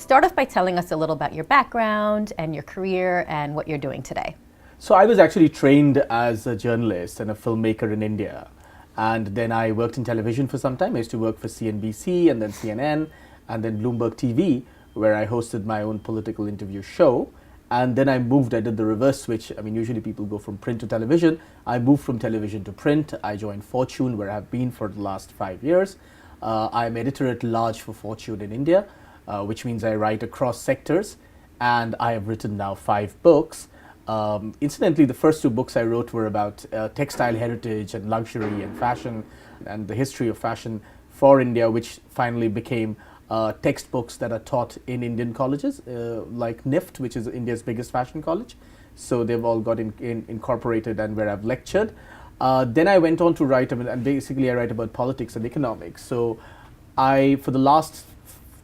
start off by telling us a little about your background and your career and what you're doing today. So I was actually trained as a journalist and a filmmaker in India. And then I worked in television for some time. I used to work for CNBC and then CNN and then Bloomberg TV, where I hosted my own political interview show. And then I did the reverse switch. I mean, usually people go from print to television. I moved from television to print. I joined Fortune, where I've been for the last 5 years. I'm editor-at-large for Fortune in India, which means I write across sectors. And I have written now 5 books. Incidentally, the first 2 books I wrote were about textile heritage and luxury and fashion and the history of fashion for India, which finally became textbooks that are taught in Indian colleges, like NIFT, which is India's biggest fashion college. So they've all got incorporated and where I've lectured. Then I went on to write, and basically I write about politics and economics. So for the last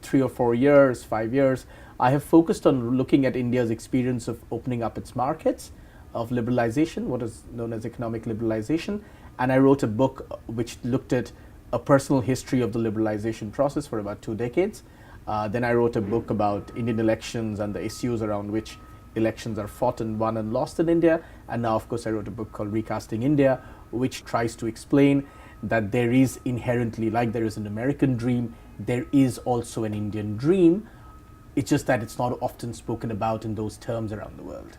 3 or 4 years, 5 years, I have focused on looking at India's experience of opening up its markets, of liberalization, what is known as economic liberalization. And I wrote a book which looked at a personal history of the liberalization process for about 2 decades. Then I wrote a book about Indian elections and the issues around which elections are fought and won and lost in India. And now, of course, I wrote a book called Recasting India, which tries to explain that there is inherently, like there is an American dream, there is also an Indian dream. It's just that it's not often spoken about in those terms around the world.